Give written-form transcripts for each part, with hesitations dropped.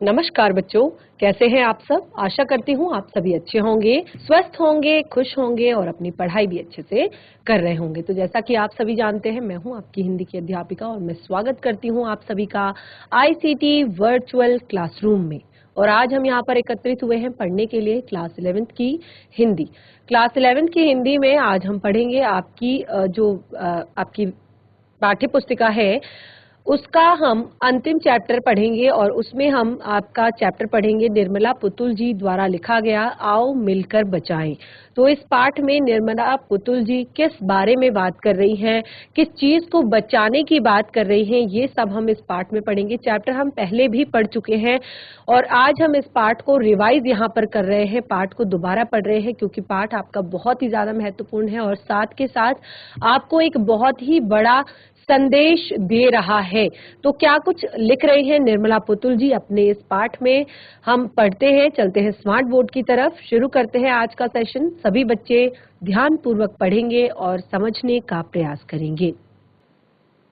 नमस्कार बच्चों, कैसे हैं आप सब। आशा करती हूँ आप सभी अच्छे होंगे, स्वस्थ होंगे, खुश होंगे और अपनी पढ़ाई भी अच्छे से कर रहे होंगे। तो जैसा कि आप सभी जानते हैं, मैं हूँ आपकी हिंदी की अध्यापिका और मैं स्वागत करती हूँ आप सभी का आईसीटी वर्चुअल क्लासरूम में। और आज हम यहाँ पर एकत्रित हुए हैं पढ़ने के लिए क्लास 11th की हिंदी। क्लास 11th की हिंदी में आज हम पढ़ेंगे आपकी आपकी पाठ्य पुस्तिका है उसका हम अंतिम चैप्टर पढ़ेंगे और उसमें हम आपका चैप्टर पढ़ेंगे निर्मला पुतुल जी द्वारा लिखा गया आओ मिलकर बचाएं। तो इस पाठ में निर्मला पुतुल जी किस बारे में बात कर रही हैं, किस चीज को बचाने की बात कर रही हैं, ये सब हम इस पाठ में पढ़ेंगे। चैप्टर हम पहले भी पढ़ चुके हैं और आज हम इस पाठ को रिवाइज यहाँ पर कर रहे हैं, पाठ को दोबारा पढ़ रहे हैं क्योंकि पाठ आपका बहुत ही ज्यादा महत्वपूर्ण है और साथ के साथ आपको एक बहुत ही बड़ा संदेश दे रहा है। तो क्या कुछ लिख रही हैं निर्मला पुतुल जी अपने इस पाठ में, हम पढ़ते हैं, चलते हैं स्मार्ट बोर्ड की तरफ। शुरू करते हैं आज का सेशन। सभी बच्चे ध्यान पूर्वक पढ़ेंगे और समझने का प्रयास करेंगे।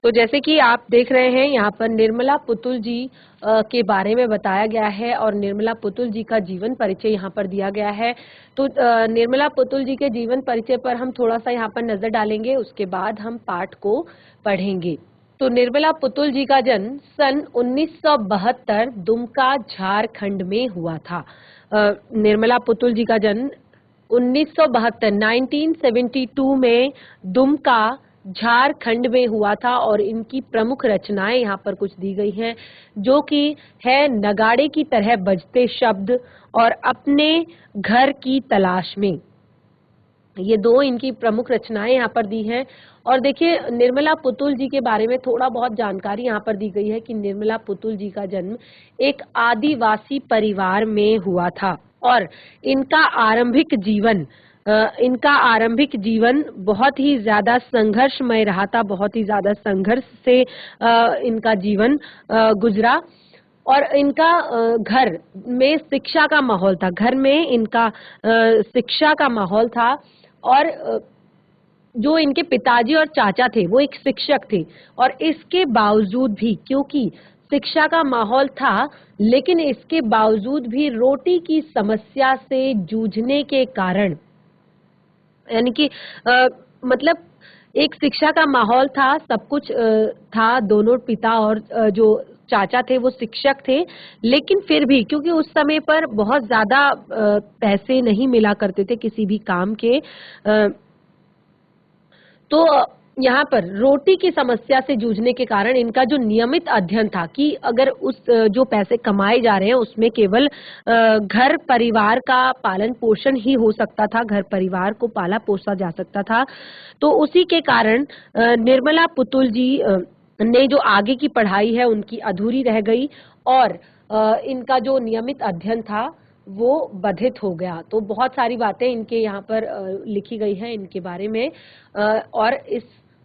तो जैसे कि आप देख रहे हैं यहाँ पर निर्मला पुतुल जी के बारे में बताया गया है और निर्मला पुतुल जी का जीवन परिचय यहाँ पर दिया गया है। तो निर्मला पुतुल जी के जीवन परिचय पर हम थोड़ा सा यहाँ पर नजर डालेंगे, उसके बाद हम पाठ को पढ़ेंगे। तो निर्मला पुतुल जी का जन्म सन 1972 दुमका झारखंड में हुआ था। निर्मला पुतुल जी का जन्म 1972 में दुमका झारखंड में हुआ था और इनकी प्रमुख रचनाएं यहाँ पर कुछ दी गई हैं, जो कि है नगाड़े की तरह बजते शब्द और अपने घर की तलाश में। ये दो इनकी प्रमुख रचनाएं यहाँ पर दी हैं। और देखिए निर्मला पुतुल जी के बारे में थोड़ा बहुत जानकारी यहाँ पर दी गई है कि निर्मला पुतुल जी का जन्म एक आदिवासी परिवार में हुआ था और इनका आरंभिक जीवन बहुत ही ज्यादा संघर्षमय रहा था, बहुत ही ज्यादा संघर्ष से इनका जीवन गुजरा। और इनका घर में शिक्षा का माहौल था, घर में इनका शिक्षा का माहौल था और जो इनके पिताजी और चाचा थे वो एक शिक्षक थे और इसके बावजूद भी, क्योंकि शिक्षा का माहौल था, लेकिन इसके बावजूद भी रोटी की समस्या से जूझने के कारण, यानी कि मतलब एक शिक्षा का माहौल था, सब कुछ था, दोनों पिता और जो चाचा थे वो शिक्षक थे, लेकिन फिर भी क्योंकि उस समय पर बहुत ज्यादा पैसे नहीं मिला करते थे किसी भी काम के, तो यहाँ पर रोटी की समस्या से जूझने के कारण इनका जो नियमित अध्ययन था कि अगर उस जो पैसे कमाए जा रहे हैं उसमें केवल घर परिवार का पालन पोषण ही हो सकता था, घर परिवार को पाला पोसा जा सकता था, तो उसी के कारण निर्मला पुतुल जी ने जो आगे की पढ़ाई है उनकी अधूरी रह गई और इनका जो नियमित अध्ययन था वो बाधित हो गया। तो बहुत सारी बातें इनके यहाँ पर लिखी गई हैं इनके बारे में और इस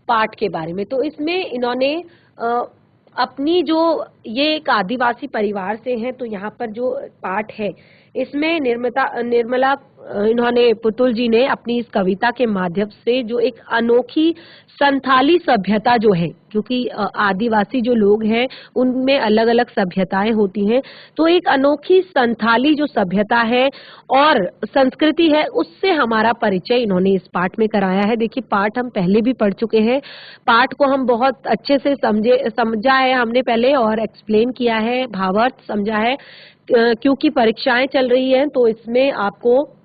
पाठ के बारे में। तो इसमें इन्होंने अपनी जो, ये एक आदिवासी परिवार से हैं, तो यहाँ पर जो पाठ है इसमें निर्मला इन्होंने पुतुल जी ने अपनी इस कविता के माध्यम से जो एक अनोखी संथाली सभ्यता जो है, क्योंकि आदिवासी जो लोग हैं उनमें अलग अलग सभ्यताएं होती हैं, तो एक अनोखी संथाली जो सभ्यता है और संस्कृति है उससे हमारा परिचय इन्होंने इस पाठ में कराया है। देखिए पाठ हम पहले भी पढ़ चुके हैं, पाठ को हम बहुत अच्छे से समझा है हमने पहले और एक्सप्लेन किया है, भावार्थ समझा है, क्योंकि परीक्षाएं चल रही हैं तो इसमें आपको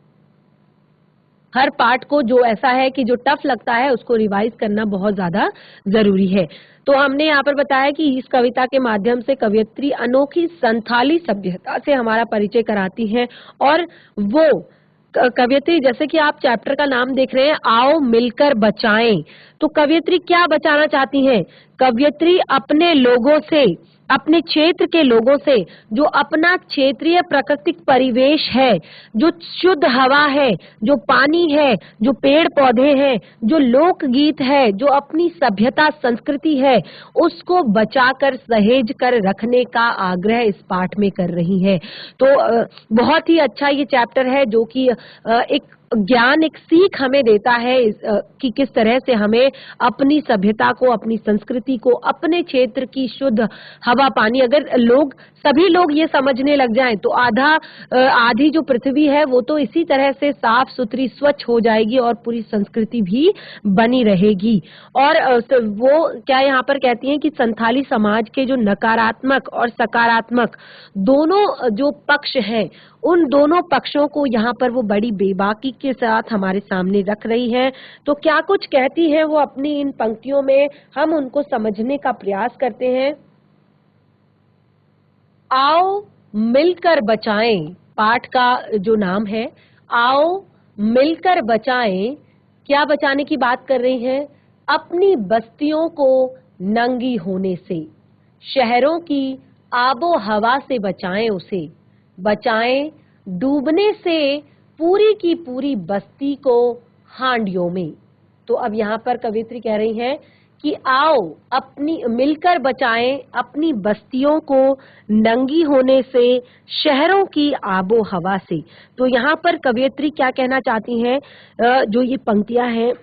हर पार्ट को जो ऐसा है कि जो टफ लगता है उसको रिवाइज करना बहुत ज्यादा जरूरी है। तो हमने यहाँ पर बताया कि इस कविता के माध्यम से कवयित्री अनोखी संथाली सभ्यता से हमारा परिचय कराती हैं और वो कवयित्री, जैसे कि आप चैप्टर का नाम देख रहे हैं आओ मिलकर बचाएं, तो कवयित्री क्या बचाना चाहती हैं? कवयित्री अपने लोगों से, अपने क्षेत्र के लोगों से, जो अपना क्षेत्रीय प्राकृतिक परिवेश है, जो शुद्ध हवा है, जो पानी है, जो पेड़ पौधे हैं, जो लोकगीत है, जो अपनी सभ्यता संस्कृति है, उसको बचाकर सहेज कर रखने का आग्रह इस पाठ में कर रही है। तो बहुत ही अच्छा ये चैप्टर है जो कि एक ज्ञान, एक सीख हमें देता है कि किस तरह से हमें अपनी सभ्यता को, अपनी संस्कृति को, अपने क्षेत्र की शुद्ध हवा पानी, अगर सभी लोग ये समझने लग जाएं तो आधी जो पृथ्वी है वो तो इसी तरह से साफ सुथरी स्वच्छ हो जाएगी और पूरी संस्कृति भी बनी रहेगी। और वो क्या यहाँ पर कहती हैं कि संथाली समाज के जो नकारात्मक और सकारात्मक दोनों जो पक्ष हैं, उन दोनों पक्षों को यहाँ पर वो बड़ी बेबाकी के साथ हमारे सामने रख रही है। तो क्या कुछ कहती है वो अपनी इन पंक्तियों में, हम उनको समझने का प्रयास करते हैं। आओ मिलकर बचाएं, पाठ का जो नाम है, आओ मिलकर बचाएं। क्या बचाने की बात कर रही हैं? अपनी बस्तियों को नंगी होने से, शहरों की आबो हवा से बचाएं उसे, बचाएं डूबने से पूरी की पूरी बस्ती को हांडियों में। तो अब यहाँ पर कवियत्री कह रही हैं कि आओ अपनी मिलकर बचाएं अपनी बस्तियों को नंगी होने से, शहरों की आबो हवा से। तो यहाँ पर कवियत्री क्या कहना चाहती हैं? जो ये पंक्तियां हैं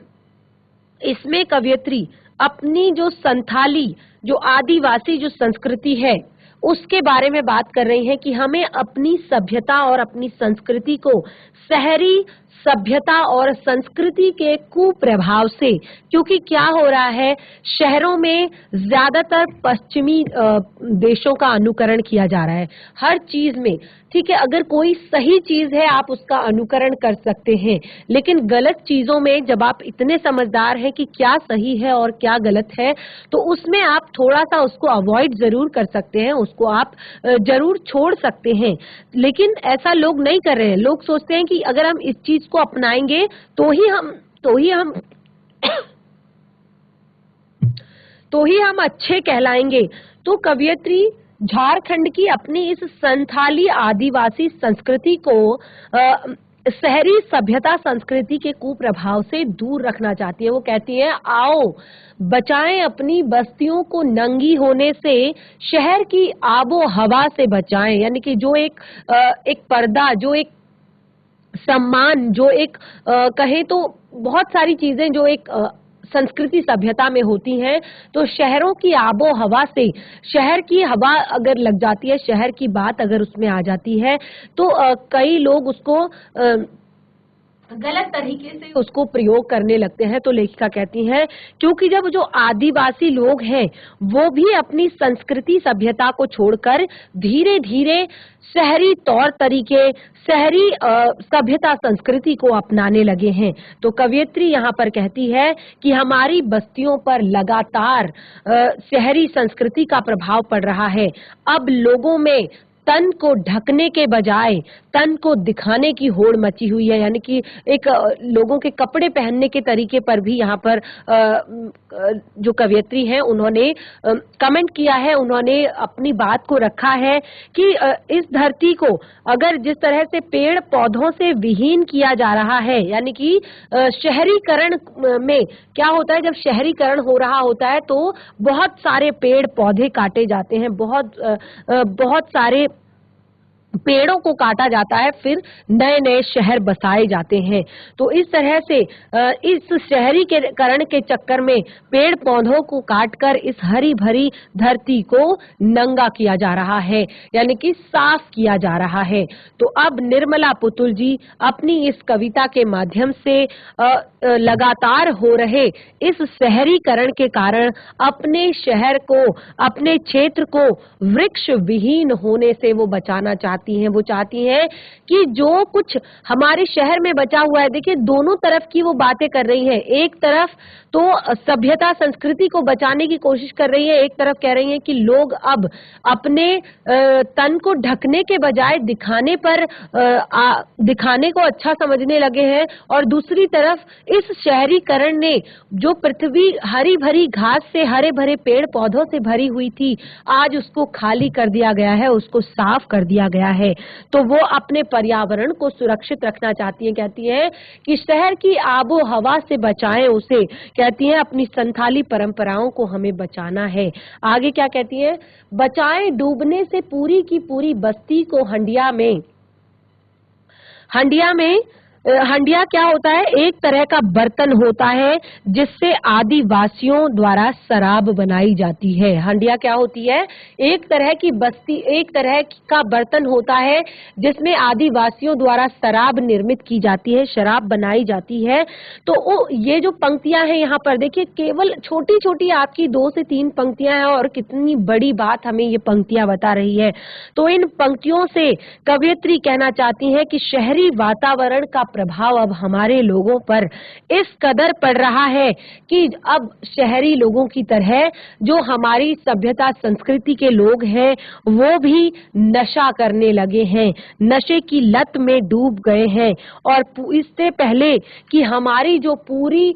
इसमें कवियत्री अपनी जो संथाली, जो आदिवासी जो संस्कृति है उसके बारे में बात कर रही हैं कि हमें अपनी सभ्यता और अपनी संस्कृति को शहरी सभ्यता और संस्कृति के कुप्रभाव से, क्योंकि क्या हो रहा है, शहरों में ज्यादातर पश्चिमी देशों का अनुकरण किया जा रहा है हर चीज में। ठीक है, अगर कोई सही चीज है आप उसका अनुकरण कर सकते हैं, लेकिन गलत चीजों में जब आप इतने समझदार हैं कि क्या सही है और क्या गलत है, तो उसमें आप थोड़ा सा उसको अवॉइड जरूर कर सकते हैं, उसको आप जरूर छोड़ सकते हैं। लेकिन ऐसा लोग नहीं कर रहे हैं। लोग सोचते हैं कि अगर हम इस चीज को अपनाएंगे तो ही हम अच्छे कहलाएंगे। तो कवियत्री झारखंड की अपनी इस संथाली आदिवासी संस्कृति को शहरी सभ्यता संस्कृति के कुप्रभाव से दूर रखना चाहती है। वो कहती है आओ बचाएं अपनी बस्तियों को नंगी होने से, शहर की आबो हवा से बचाएं। यानी कि जो एक पर्दा, जो एक सम्मान, जो एक कहे तो बहुत सारी चीजें जो एक संस्कृति सभ्यता में होती हैं, तो शहरों की आबो हवा से, शहर की हवा अगर लग जाती है, शहर की बात अगर उसमें आ जाती है, तो कई लोग उसको गलत तरीके से उसको प्रयोग करने लगते हैं। तो लेखिका कहती हैं क्योंकि जब जो आदिवासी लोग हैं वो भी अपनी संस्कृति सभ्यता को छोड़कर धीरे धीरे शहरी तौर तरीके, शहरी सभ्यता संस्कृति को अपनाने लगे हैं। तो कवियत्री यहाँ पर कहती है कि हमारी बस्तियों पर लगातार शहरी संस्कृति का प्रभाव पड़ रहा है। अब लोगों में तन को ढकने के बजाय तन को दिखाने की होड़ मची हुई है। यानी कि एक लोगों के कपड़े पहनने के तरीके पर भी यहाँ पर जो कवियत्री हैं उन्होंने कमेंट किया है, उन्होंने अपनी बात को रखा है कि इस धरती को अगर जिस तरह से पेड़ पौधों से विहीन किया जा रहा है, यानी कि शहरीकरण में क्या होता है, जब शहरीकरण हो रहा होता है तो बहुत सारे पेड़ पौधे काटे जाते हैं, बहुत सारे पेड़ों को काटा जाता है, फिर नए नए शहर बसाए जाते हैं। तो इस तरह से इस शहरीकरण के चक्कर में पेड़ पौधों को काटकर इस हरी भरी धरती को नंगा किया जा रहा है, यानी कि साफ किया जा रहा है। तो अब निर्मला पुतुल जी अपनी इस कविता के माध्यम से लगातार हो रहे इस शहरीकरण के कारण अपने शहर को, अपने क्षेत्र को वृक्ष विहीन होने से वो बचाना चाहती हैं। वो चाहती हैं कि जो कुछ हमारे शहर में बचा हुआ है, देखिए दोनों तरफ की वो बातें कर रही हैं। एक तरफ तो सभ्यता संस्कृति को बचाने की कोशिश कर रही है, एक तरफ कह रही है कि लोग अब अपने तन को ढकने के बजाय दिखाने को अच्छा समझने लगे हैं, और दूसरी तरफ इस शहरीकरण ने जो पृथ्वी हरी भरी घास से, हरे भरे पेड़ पौधों से भरी हुई थी, आज उसको खाली कर दिया गया है, उसको साफ कर दिया गया है। तो वो अपने पर्यावरण को सुरक्षित रखना चाहती है। कहती है कि शहर की आबो हवा से बचाएं उसे, कहती है अपनी संथाली परंपराओं को हमें बचाना है। आगे क्या कहती है, बचाएं डूबने से पूरी की पूरी बस्ती को हंडिया में हंडिया क्या होता है? एक तरह का बर्तन होता है जिससे आदिवासियों द्वारा शराब बनाई जाती है। हंडिया क्या होती है? एक तरह की बस्ती, एक तरह का बर्तन होता है जिसमें आदिवासियों द्वारा शराब निर्मित की जाती है, शराब बनाई जाती है। तो ये जो पंक्तियां हैं यहाँ पर देखिए, केवल छोटी छोटी आपकी 2 से 3 पंक्तियां हैं और कितनी बड़ी बात हमें ये पंक्तियां बता रही है। तो इन पंक्तियों से कवयित्री कहना चाहती है कि शहरी वातावरण का प्रभाव अब हमारे लोगों पर इस कदर पड़ रहा है कि अब शहरी लोगों की तरह जो हमारी सभ्यता संस्कृति के लोग हैं वो भी नशा करने लगे हैं, नशे की लत में डूब गए हैं। और इससे पहले कि हमारी जो पूरी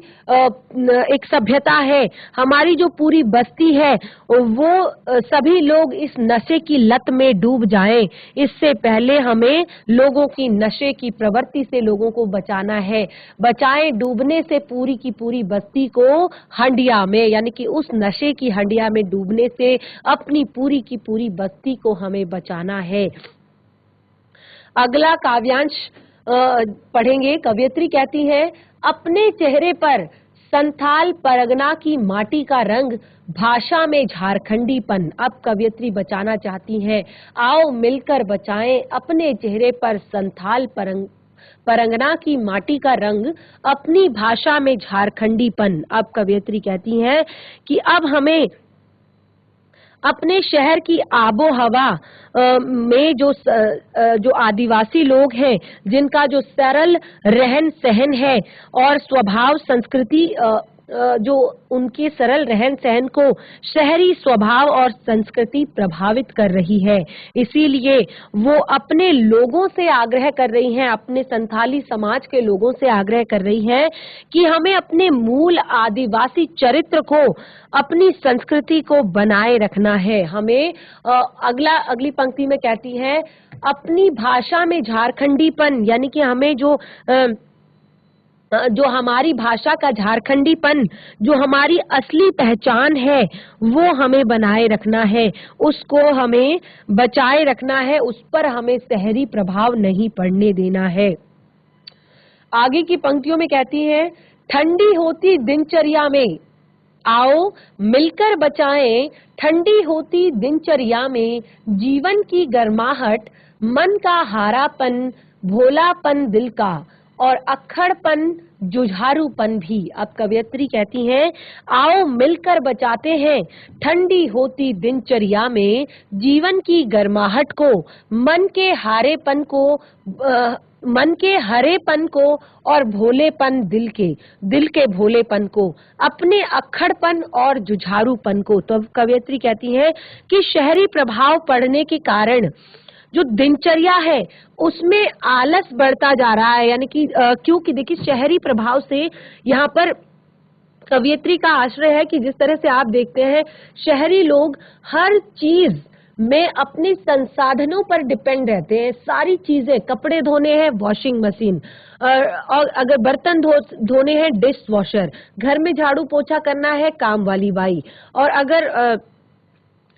एक सभ्यता है, हमारी जो पूरी बस्ती है, वो सभी लोग इस नशे की लत में डूब जाएं, इससे पहले हमें लोगों की नशे की प्रवृत्ति से लोगों को बचाना है। बचाएं डूबने से पूरी की पूरी बस्ती को हंडिया में, यानी कि उस नशे की हंडिया में डूबने से अपनी पूरी की पूरी बस्ती को हमें बचाना है। अगला काव्यांश पढ़ेंगे। कवयित्री कहती है, अपने चेहरे पर संथाल परगना की माटी का रंग, भाषा में झारखंडीपन। अब कवयित्री बचाना चाहती हैं, आओ मिलकर बचाएं अपने चेहरे पर संथाल परगना की माटी का रंग, अपनी भाषा में झारखंडीपन। अब कवयित्री कहती हैं कि अब हमें अपने शहर की आबो हवा में जो आदिवासी लोग हैं, जिनका जो सरल रहन सहन है और स्वभाव संस्कृति, जो उनके सरल रहन सहन को शहरी स्वभाव और संस्कृति प्रभावित कर रही है, इसीलिए वो अपने लोगों से आग्रह कर रही हैं, अपने संथाली समाज के लोगों से आग्रह कर रही हैं कि हमें अपने मूल आदिवासी चरित्र को, अपनी संस्कृति को बनाए रखना है। हमें अगली पंक्ति में कहती है, अपनी भाषा में झारखंडीपन, यानी कि हमें जो हमारी भाषा का झारखंडीपन, जो हमारी असली पहचान है, वो हमें बनाए रखना है, उसको हमें बचाए रखना है, उस पर हमें शहरी प्रभाव नहीं पड़ने देना है। आगे की पंक्तियों में कहती है, ठंडी होती दिनचर्या में, आओ मिलकर बचाएं ठंडी होती दिनचर्या में जीवन की गर्माहट, मन का हारापन, भोलापन दिल का और अक्खड़पन, जुझारूपन भी। अब कवयित्री कहती हैं, आओ मिलकर बचाते हैं ठंडी होती दिनचर्या में जीवन की गर्माहट को, मन के हरेपन को और भोलेपन दिल के भोलेपन को, अपने अक्खड़पन और जुझारूपन को। तो कवयित्री कहती है कि शहरी प्रभाव पड़ने के कारण जो दिनचर्या है उसमें आलस बढ़ता जा रहा है, यानी कि क्योंकि देखिए शहरी प्रभाव से यहाँ पर कवयित्री का आश्रय है कि जिस तरह से आप देखते हैं शहरी लोग हर चीज में अपने संसाधनों पर डिपेंड रहते हैं। सारी चीजें, कपड़े धोने हैं वॉशिंग मशीन, और अगर बर्तन धोने हैं डिश वॉशर, घर में झाड़ू पोछा करना है काम वाली बाई, और अगर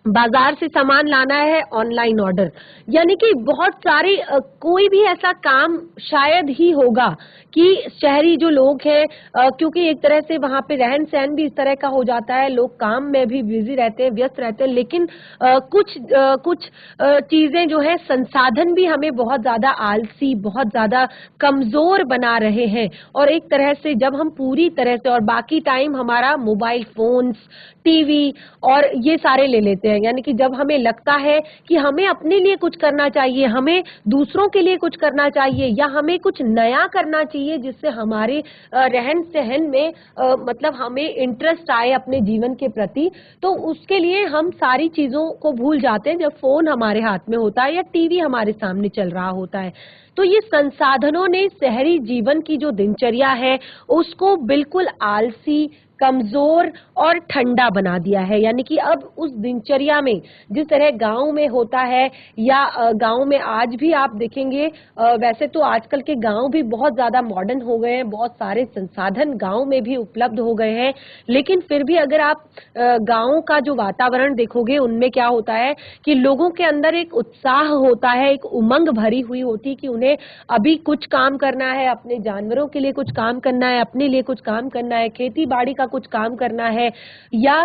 बाजार से सामान लाना है ऑनलाइन ऑर्डर। यानी कि बहुत सारे कोई भी ऐसा काम शायद ही होगा कि शहरी जो लोग हैं, क्योंकि एक तरह से वहां पे रहन सहन भी इस तरह का हो जाता है, लोग काम में भी बिजी रहते हैं, व्यस्त रहते हैं, लेकिन कुछ चीजें जो है, संसाधन भी हमें बहुत ज्यादा आलसी, बहुत ज्यादा कमजोर बना रहे हैं। और एक तरह से जब हम पूरी तरह से, और बाकी टाइम हमारा मोबाइल फोन्स, टीवी और ये सारे ले लेते हैं, यानी कि जब हमें लगता है कि हमें अपने लिए कुछ करना चाहिए, हमें दूसरों के लिए कुछ करना चाहिए, या हमें कुछ नया करना चाहिए जिससे हमारे रहन सहन में मतलब हमें इंटरेस्ट आए अपने जीवन के प्रति, तो उसके लिए हम सारी चीजों को भूल जाते हैं जब फोन हमारे हाथ में होता है या टीवी हमारे सामने चल रहा होता है। तो ये संसाधनों ने शहरी जीवन की जो दिनचर्या है उसको बिल्कुल आलसी, कमजोर और ठंडा बना दिया है। यानी कि अब उस दिनचर्या में जिस तरह गांव में होता है या गांव में आज भी आप देखेंगे, वैसे तो आजकल के गांव भी बहुत ज्यादा मॉडर्न हो गए हैं, बहुत सारे संसाधन गांव में भी उपलब्ध हो गए हैं, लेकिन फिर भी अगर आप गांव का जो वातावरण देखोगे उनमें क्या होता है कि लोगों के अंदर एक उत्साह होता है, एक उमंग भरी हुई होती है कि उन्हें अभी कुछ काम करना है, अपने जानवरों के लिए कुछ काम करना है, अपने लिए कुछ काम करना है, खेती बाड़ी का कुछ काम करना है, या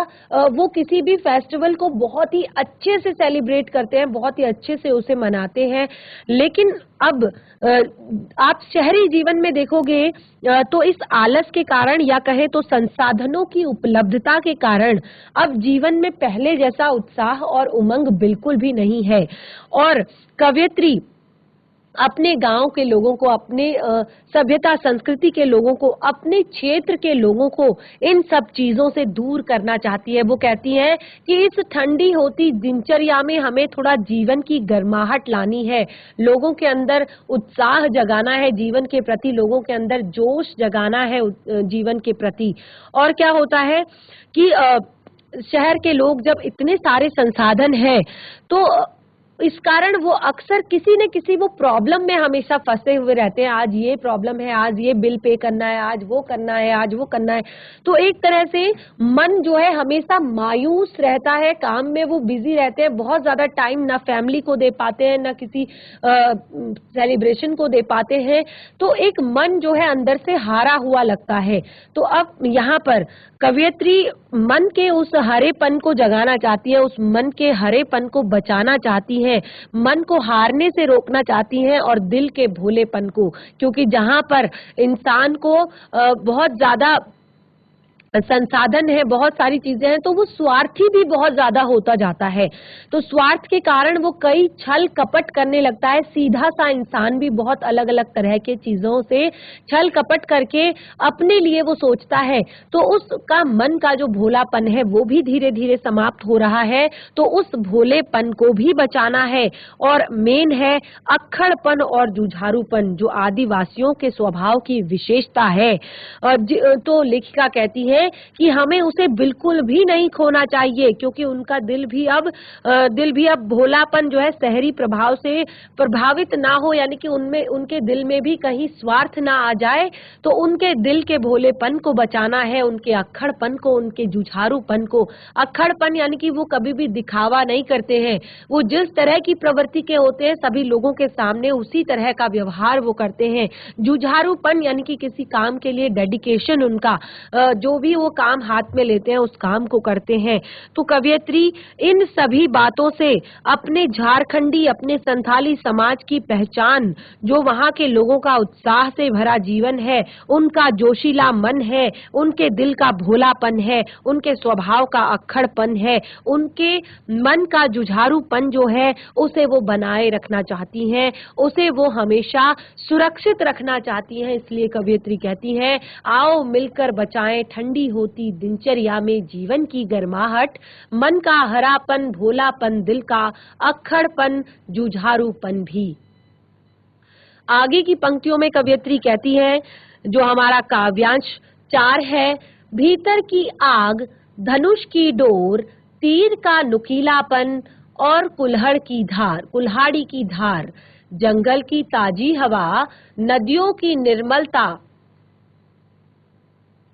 वो किसी भी फेस्टिवल को बहुत ही अच्छे से सेलिब्रेट करते हैं, बहुत ही अच्छे से उसे मनाते हैं। लेकिन अब आप शहरी जीवन में देखोगे तो इस आलस के कारण या कहे तो संसाधनों की उपलब्धता के कारण अब जीवन में पहले जैसा उत्साह और उमंग बिल्कुल भी नहीं है। और कवयित्री अपने गांव के लोगों को, अपने सभ्यता संस्कृति के लोगों को, अपने क्षेत्र के लोगों को इन सब चीजों से दूर करना चाहती है। वो कहती है कि इस ठंडी होती दिनचर्या में हमें थोड़ा जीवन की गर्माहट लानी है, लोगों के अंदर उत्साह जगाना है, जीवन के प्रति लोगों के अंदर जोश जगाना है जीवन के प्रति। और क्या होता है कि शहर के लोग जब इतने सारे संसाधन हैं तो इस कारण वो अक्सर किसी न किसी वो प्रॉब्लम में हमेशा फंसे हुए रहते हैं। आज ये प्रॉब्लम है, आज ये बिल पे करना है, आज वो करना है, आज वो करना है। तो एक तरह से मन जो है हमेशा मायूस रहता है, काम में वो बिजी रहते हैं, बहुत ज्यादा टाइम ना फैमिली को दे पाते हैं, ना किसी सेलिब्रेशन को दे पाते हैं। तो एक मन जो है अंदर से हारा हुआ लगता है। तो अब यहाँ पर कवयित्री मन के उस हरेपन को जगाना चाहती है, उस मन के हरेपन को बचाना चाहती है, मन को हारने से रोकना चाहती है और दिल के भोलेपन को, क्योंकि जहां पर इंसान को बहुत ज्यादा संसाधन है, बहुत सारी चीजें हैं, तो वो स्वार्थी भी बहुत ज्यादा होता जाता है। तो स्वार्थ के कारण वो कई छल कपट करने लगता है। सीधा सा इंसान भी बहुत अलग अलग तरह के चीजों से छल कपट करके अपने लिए वो सोचता है, तो उसका मन का जो भोलापन है वो भी धीरे धीरे समाप्त हो रहा है। तो उस भोलेपन को भी बचाना है। और मेन है अक्खड़पन और जुझारूपन, जो आदिवासियों के स्वभाव की विशेषता है। तो लेखिका कहती है कि हमें उसे बिल्कुल भी नहीं खोना चाहिए, क्योंकि उनका दिल भी अब भोलापन जो है शहरी प्रभाव से प्रभावित ना हो, यानी कि उनमें, उनके दिल में भी कहीं स्वार्थ ना आ जाए। तो उनके दिल के भोलेपन को बचाना है, उनके अक्खड़पन को, उनके जुझारूपन को। अक्खड़पन यानी कि वो कभी भी दिखावा नहीं करते हैं, वो जिस तरह की प्रवृत्ति के होते हैं सभी लोगों के सामने उसी तरह का व्यवहार वो करते हैं। जुझारूपन यानी कि किसी काम के लिए डेडिकेशन, उनका जो भी वो काम हाथ में लेते हैं उस काम को करते हैं। तो कवयित्री इन सभी बातों से अपने झारखंडी, अपने संथाली समाज की पहचान, जो वहां के लोगों का उत्साह से भरा जीवन है, उनका जोशीला मन है, उनके दिल का भोलापन है, उनके स्वभाव का अक्खड़पन है, उनके मन का जुझारूपन जो है उसे वो बनाए रखना चाहती हैं, उसे वो हमेशा सुरक्षित रखना चाहती हैं। इसलिए कवयित्री कहती हैं, आओ मिलकर बचाएं ठंडी होती दिनचर्या में जीवन की गर्माहट, मन का हरापन, भोलापन, दिल का अक्खड़पन, जुझारूपन भी। आगे की पंक्तियों में कवयित्री कहती है, जो हमारा काव्यांश 4 है, भीतर की आग, धनुष की डोर, तीर का नुकीलापन और कुल्हाड़ी की धार, जंगल की ताजी हवा, नदियों की निर्मलता।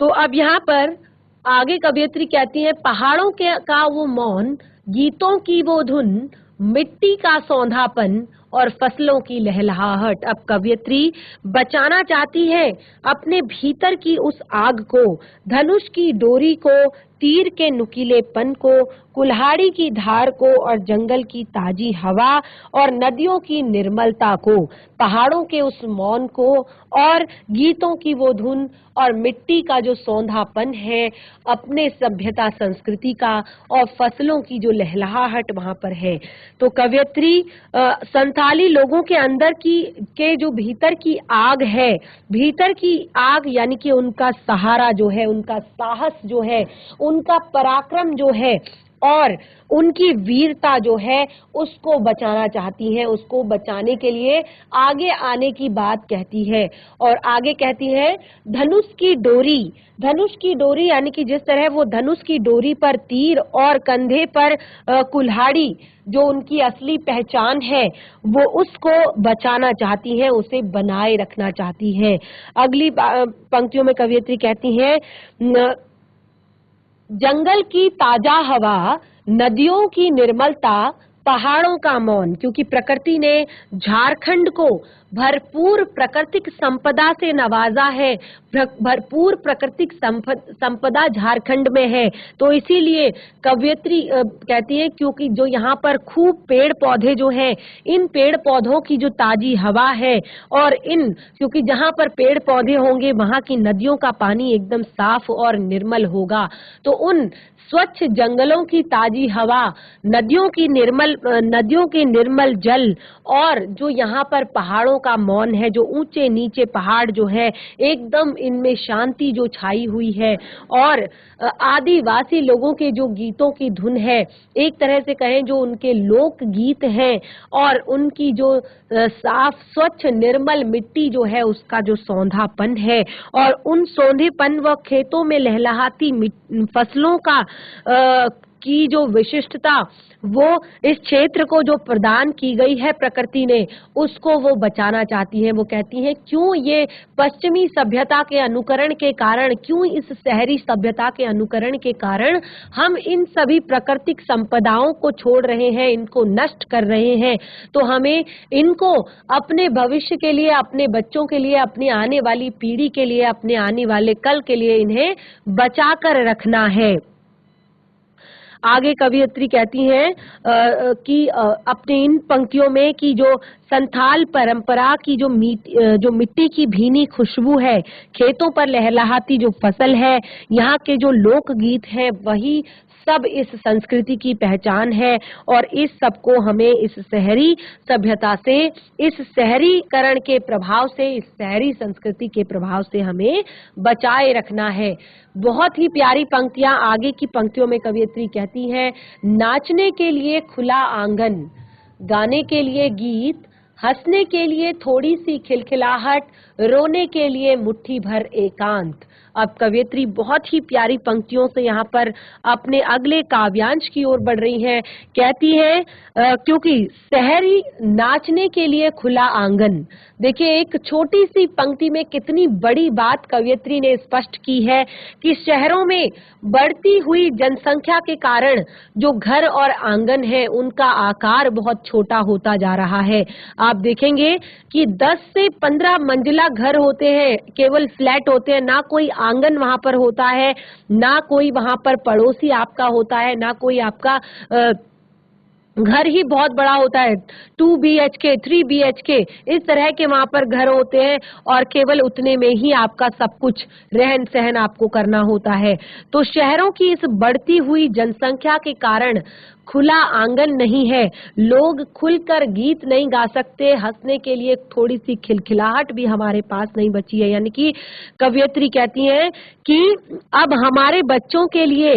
तो अब यहाँ पर आगे कवयित्री कहती है, पहाड़ों का वो मौन, गीतों की वो धुन, मिट्टी का सौंधापन और फसलों की लहलहाहट। अब कवयित्री बचाना चाहती है अपने भीतर की उस आग को, धनुष की डोरी को, तीर के नुकीलेपन को, कुल्हाड़ी की धार को और जंगल की ताजी हवा और नदियों की निर्मलता को, पहाड़ों के उस मौन को और गीतों की वो धुन और मिट्टी का जो सौंधापन है अपने सभ्यता संस्कृति का और फसलों की जो लहलहाहट वहां पर है। तो कवयित्री संथाली लोगों के अंदर के जो भीतर की आग है, भीतर की आग यानी कि उनका सहारा जो है, उनका साहस जो है, उनका पराक्रम जो है, और उनकी वीरता जो है उसको बचाना चाहती हैं, उसको बचाने के लिए आगे आने की बात कहती है। और आगे कहती है धनुष की डोरी यानी कि जिस तरह वो धनुष की डोरी पर तीर और कंधे पर कुल्हाड़ी जो उनकी असली पहचान है वो उसको बचाना चाहती हैं, उसे बनाए रखना चाहती हैं। अगली पंक्तियों में कवियत्री कहती हैं जंगल की ताजा हवा, नदियों की निर्मलता, पहाड़ों का मौन, क्योंकि प्रकृति ने झारखंड को भरपूर प्राकृतिक संपदा से नवाजा है, भरपूर प्राकृतिक संपदा झारखंड में है। तो इसीलिए कवयित्री कहती है क्योंकि जो यहाँ पर खूब पेड़ पौधे जो हैं, इन पेड़ पौधों की जो ताजी हवा है और क्योंकि जहाँ पर पेड़ पौधे होंगे वहाँ की नदियों का पानी एकदम साफ और निर्मल होगा। तो उन स्वच्छ जंगलों की ताजी हवा, नदियों के निर्मल जल और जो यहाँ पर पहाड़ों का मौन है, जो ऊंचे नीचे पहाड़ जो है एकदम इनमें शांति जो छाई हुई है, और आदिवासी लोगों के जो गीतों की धुन है, एक तरह से कहें जो उनके लोक गीत हैं, और उनकी जो साफ स्वच्छ निर्मल मिट्टी जो है उसका जो सौंधापन है, और उन सौंधेपन व खेतों में लहलहाती फसलों का की जो विशिष्टता वो इस क्षेत्र को जो प्रदान की गई है प्रकृति ने, उसको वो बचाना चाहती है। वो कहती है क्यों ये पश्चिमी सभ्यता के अनुकरण के कारण, क्यों इस शहरी सभ्यता के अनुकरण के कारण हम इन सभी प्राकृतिक संपदाओं को छोड़ रहे हैं, इनको नष्ट कर रहे हैं। तो हमें इनको अपने भविष्य के लिए, अपने बच्चों के लिए, अपनी आने वाली पीढ़ी के लिए, अपने आने वाले कल के लिए इन्हें बचा कर रखना है। आगे कवियत्री कहती हैं कि अपने इन पंक्तियों में कि जो संथाल परंपरा की जो मिट्टी की भीनी खुशबू है, खेतों पर लहलहाती जो फसल है, यहाँ के जो लोक गीत हैं, वही सब इस संस्कृति की पहचान है। और इस सब को हमें इस शहरी सभ्यता से, इस शहरीकरण के प्रभाव से, इस शहरी संस्कृति के प्रभाव से हमें बचाए रखना है। बहुत ही प्यारी पंक्तियां आगे की पंक्तियों में कवियत्री कहती है, नाचने के लिए खुला आंगन, गाने के लिए गीत, हंसने के लिए थोड़ी सी खिलखिलाहट, रोने के लिए मुट्ठी भर एकांत। अब कवियत्री बहुत ही प्यारी पंक्तियों से यहाँ पर अपने अगले काव्यांश की ओर बढ़ रही हैं। कहती है क्योंकि शहरी नाचने के लिए खुला आंगन। देखिए एक छोटी सी पंक्ति में कितनी बड़ी बात कवियत्री ने स्पष्ट की है कि शहरों में बढ़ती हुई जनसंख्या के कारण जो घर और आंगन है उनका आकार बहुत छोटा होता जा रहा है। आप देखेंगे कि 10 से 15 मंजिला घर होते हैं, केवल फ्लैट होते हैं, ना कोई आंगन वहां पर होता है, ना कोई वहां पर पड़ोसी आपका होता है, ना कोई आपका घर ही बहुत बड़ा होता है, 2 BHK 3 BHK इस तरह के वहां पर घर होते हैं, और केवल उतने में ही आपका सब कुछ रहन सहन आपको करना होता है। तो शहरों की इस बढ़ती हुई जनसंख्या के कारण खुला आंगन नहीं है, लोग खुलकर गीत नहीं गा सकते, हंसने के लिए थोड़ी सी खिलखिलाहट भी हमारे पास नहीं बची है। यानी कि कवियत्री कहती है कि अब हमारे बच्चों के लिए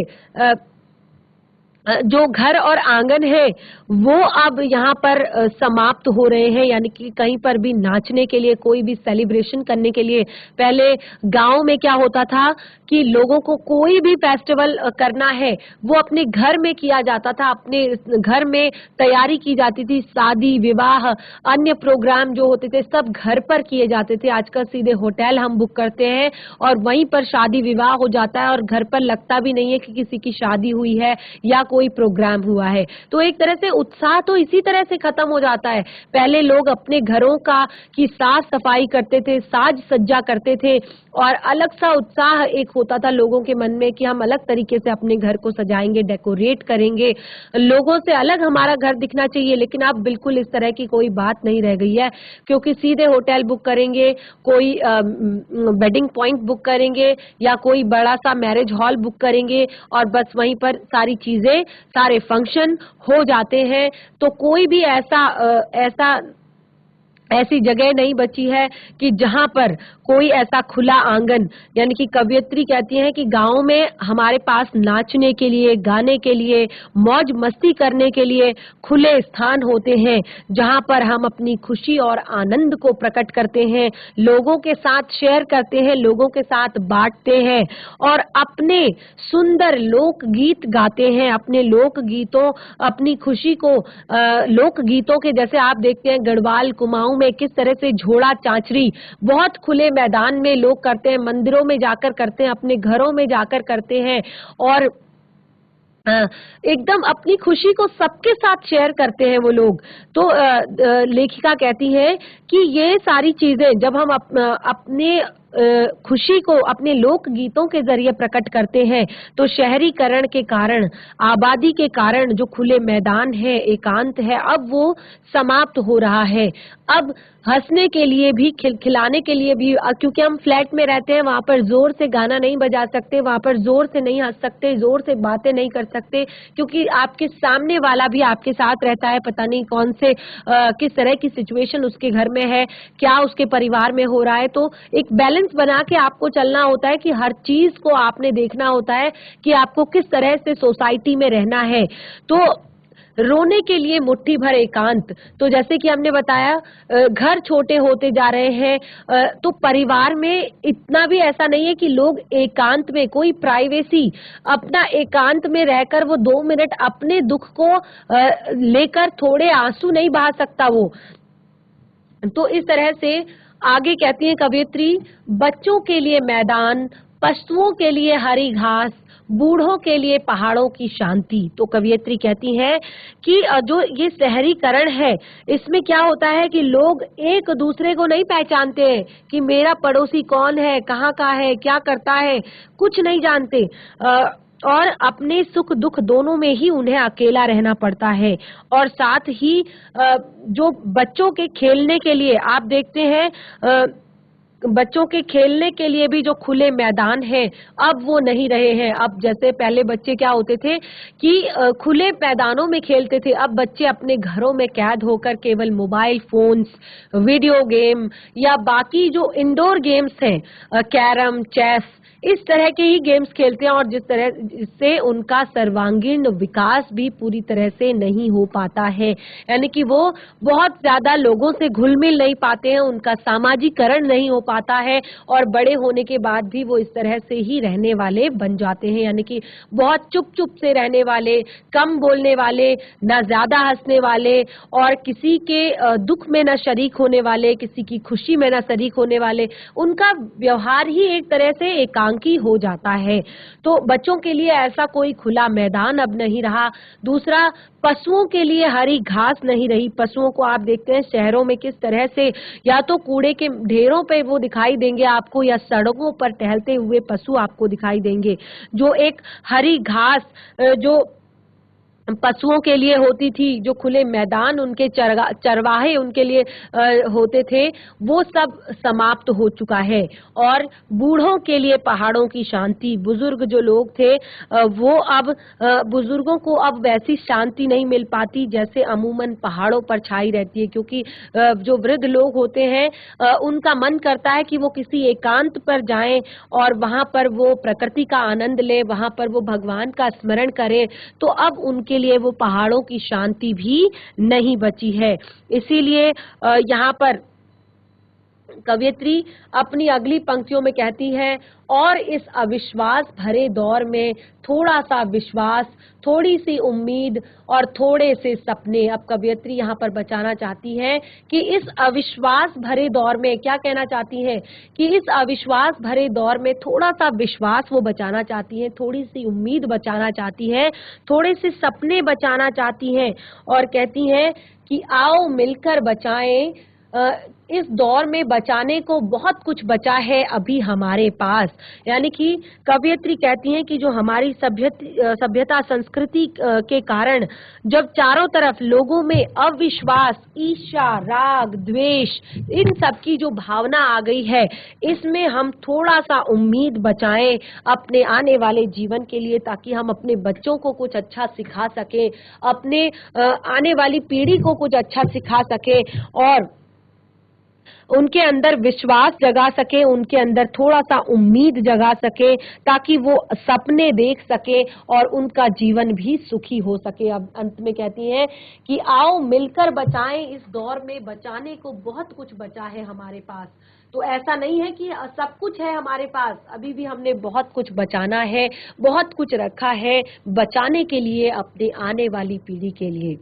जो घर और आंगन है वो अब यहाँ पर समाप्त हो रहे हैं। यानी कि कहीं पर भी नाचने के लिए, कोई भी सेलिब्रेशन करने के लिए, पहले गांव में क्या होता था कि लोगों को कोई भी फेस्टिवल करना है वो अपने घर में किया जाता था, अपने घर में तैयारी की जाती थी, शादी विवाह अन्य प्रोग्राम जो होते थे सब घर पर किए जाते थे। आजकल सीधे होटल हम बुक करते हैं और वहीं पर शादी विवाह हो जाता है, और घर पर लगता भी नहीं है कि किसी की शादी हुई है या कोई प्रोग्राम हुआ है। तो एक तरह से उत्साह तो इसी तरह से खत्म हो जाता है। पहले लोग अपने घरों की साफ सफाई करते थे, साज सज्जा करते थे, और अलग सा उत्साह एक होता था लोगों के मन में कि हम अलग तरीके से अपने घर को सजाएंगे, डेकोरेट करेंगे, लोगों से अलग हमारा घर दिखना चाहिए। लेकिन अब बिल्कुल इस तरह की कोई बात नहीं रह गई है, क्योंकि सीधे होटल बुक करेंगे, कोई वेडिंग पॉइंट बुक करेंगे या कोई बड़ा सा मैरिज हॉल बुक करेंगे, और बस वहीं पर सारी चीजें, सारे फंक्शन हो जाते हैं। तो कोई भी ऐसी जगह नहीं बची है कि जहां पर कोई ऐसा खुला आंगन, यानी कि कवियत्री कहती हैं कि गाँव में हमारे पास नाचने के लिए, गाने के लिए, मौज मस्ती करने के लिए खुले स्थान होते हैं, जहाँ पर हम अपनी खुशी और आनंद को प्रकट करते हैं, लोगों के साथ शेयर करते हैं, लोगों के साथ बांटते हैं और अपने सुंदर लोकगीत गाते हैं। अपने लोकगीतों, अपनी खुशी को लोकगीतों के, जैसे आप देखते हैं गढ़वाल कुमाऊं में किस तरह से झोड़ा चांचरी बहुत खुले मैदान में लोग करते हैं, मंदिरों में जाकर करते हैं, अपने घरों में जाकर करते हैं और एकदम अपनी खुशी को सबके साथ शेयर करते हैं वो लोग। तो लेखिका कहती है कि ये सारी चीजें जब हम अपने खुशी को अपने लोक गीतों के जरिए प्रकट करते हैं, तो शहरीकरण के कारण, आबादी के कारण जो खुले मैदान है, एकांत है, अब वो समाप्त हो रहा है। अब हंसने के लिए भी, खिलाने के लिए भी, क्योंकि हम फ्लैट में रहते हैं, वहां पर जोर से गाना नहीं बजा सकते, वहां पर जोर से नहीं हंस सकते, जोर से बातें नहीं कर सकते, क्योंकि आपके सामने वाला भी आपके साथ रहता है, पता नहीं कौन से किस तरह की सिचुएशन उसके घर में है, क्या उसके परिवार में हो रहा है। तो एक बैलेंस बना के आपको चलना होता है कि हर चीज को आपने देखना होता है कि आपको किस तरह से सोसाइटी में रहना है। तो रोने के लिए मुट्ठी भर एकांत, तो जैसे कि हमने बताया घर छोटे होते जा रहे हैं, तो परिवार में इतना भी ऐसा नहीं है कि लोग एकांत में, कोई प्राइवेसी, अपना एकांत में रहकर वो 2 मिनट अपने दुख को लेकर थोड़े आंसू नहीं बहा सकता वो। तो इस तरह से आगे कहती है कवियत्री, बच्चों के लिए मैदान, पशुओं के लिए हरी घास, बूढ़ों के लिए पहाड़ों की शांति। तो कवियत्री कहती है कि जो ये शहरीकरण है, इसमें क्या होता है कि लोग एक दूसरे को नहीं पहचानते कि मेरा पड़ोसी कौन है, कहाँ का है, क्या करता है, कुछ नहीं जानते और अपने सुख दुख दोनों में ही उन्हें अकेला रहना पड़ता है। और साथ ही जो बच्चों के खेलने के लिए आप देखते हैं, बच्चों के खेलने के लिए भी जो खुले मैदान है, अब वो नहीं रहे हैं। अब जैसे पहले बच्चे क्या होते थे कि खुले मैदानों में खेलते थे, अब बच्चे अपने घरों में कैद होकर केवल मोबाइल फोन्स, वीडियो गेम या बाकी जो इंडोर गेम्स हैं, कैरम, चेस, इस तरह के ही गेम्स खेलते हैं और जिससे उनका सर्वांगीण विकास भी पूरी तरह से नहीं हो पाता है। यानी कि वो बहुत ज्यादा लोगों से घुल मिल नहीं पाते हैं, उनका सामाजिकरण नहीं हो पाता है और बड़े होने के बाद भी वो इस तरह से ही रहने वाले बन जाते हैं। यानी कि बहुत चुप चुप से रहने वाले, कम बोलने वाले, ना ज्यादा हंसने वाले और किसी के दुख में ना शरीक होने वाले, किसी की खुशी में ना शरीक होने वाले, उनका व्यवहार ही एक तरह से एकांकी हो जाता है। तो बच्चों के लिए ऐसा कोई खुला मैदान अब नहीं रहा। दूसरा, पशुओं के लिए हरी घास नहीं रही। पशुओं को आप देखते हैं शहरों में किस तरह से या तो कूड़े के ढेरों पे वो दिखाई देंगे आपको, या सड़कों पर टहलते हुए पशु आपको दिखाई देंगे। जो एक हरी घास जो पशुओं के लिए होती थी, जो खुले मैदान उनके चरवाहे उनके लिए होते थे, वो सब समाप्त हो चुका है। और बूढ़ों के लिए पहाड़ों की शांति, बुजुर्ग जो लोग थे वो अब बुजुर्गों को अब वैसी शांति नहीं मिल पाती जैसे अमूमन पहाड़ों पर छाई रहती है, क्योंकि जो वृद्ध लोग होते हैं उनका मन करता है कि वो किसी एकांत पर जाएं और वहां पर वो प्रकृति का आनंद लें, वहां पर वो भगवान का स्मरण करें। तो अब उनके लिए वो पहाड़ों की शांति भी नहीं बची है। इसीलिए यहाँ पर कवियत्री अपनी अगली पंक्तियों में कहती है, और इस अविश्वास भरे दौर में थोड़ा सा विश्वास, थोड़ी सी उम्मीद और थोड़े से सपने। अब कवियत्री यहाँ पर बचाना चाहती है कि इस अविश्वास भरे दौर में, क्या कहना चाहती है कि इस अविश्वास भरे दौर में थोड़ा सा विश्वास वो बचाना चाहती है, थोड़ी सी उम्मीद बचाना चाहती है, थोड़े से सपने बचाना चाहती है और कहती है कि आओ मिलकर बचाएं। इस दौर में बचाने को बहुत कुछ बचा है अभी हमारे पास। यानी कि कवियत्री कहती हैं कि जो हमारी सभ्यता संस्कृति के कारण जब चारों तरफ लोगों में अविश्वास, ईर्ष्या, राग, द्वेष, इन सब की जो भावना आ गई है, इसमें हम थोड़ा सा उम्मीद बचाएं अपने आने वाले जीवन के लिए, ताकि हम अपने बच्चों को कुछ अच्छा सिखा सकें, अपने आने वाली पीढ़ी को कुछ अच्छा सिखा सकें और उनके अंदर विश्वास जगा सके, उनके अंदर थोड़ा-सा उम्मीद जगा सके, ताकि वो सपने देख सके और उनका जीवन भी सुखी हो सके। अब अंत में कहती हैं कि आओ मिलकर बचाएं, इस दौर में बचाने को बहुत कुछ बचा है हमारे पास। तो ऐसा नहीं है कि सब कुछ है हमारे पास, अभी भी हमने बहुत कुछ बचाना है, बहुत कुछ रखा है बचाने के लिए, अपने आने वाली पीढ़ी के लिए।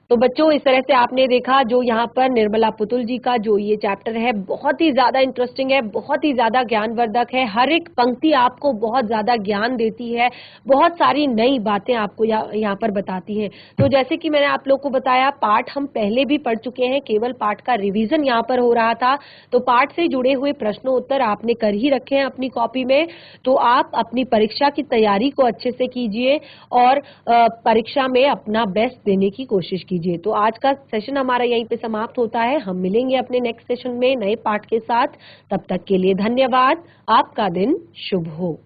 तो बच्चों, इस तरह से आपने देखा जो यहाँ पर निर्मला पुतुल जी का जो ये चैप्टर है, बहुत ही ज्यादा इंटरेस्टिंग है, बहुत ही ज्यादा ज्ञानवर्धक है। हर एक पंक्ति आपको बहुत ज्यादा ज्ञान देती है, बहुत सारी नई बातें आपको यहाँ पर बताती है। तो जैसे कि मैंने आप लोग को बताया, पाठ हम पहले भी पढ़ चुके हैं, केवल पाठ का रिवीजन यहाँ पर हो रहा था। तो पाठ से जुड़े हुए प्रश्नों उत्तर आपने कर ही रखे हैं अपनी कॉपी में। तो आप अपनी परीक्षा की तैयारी को अच्छे से कीजिए और परीक्षा में अपना बेस्ट देने की कोशिश कीजिए। तो आज का सेशन हमारा यहीं पे समाप्त होता है। हम मिलेंगे अपने नेक्स्ट सेशन में नए पाठ के साथ। तब तक के लिए धन्यवाद। आपका दिन शुभ हो।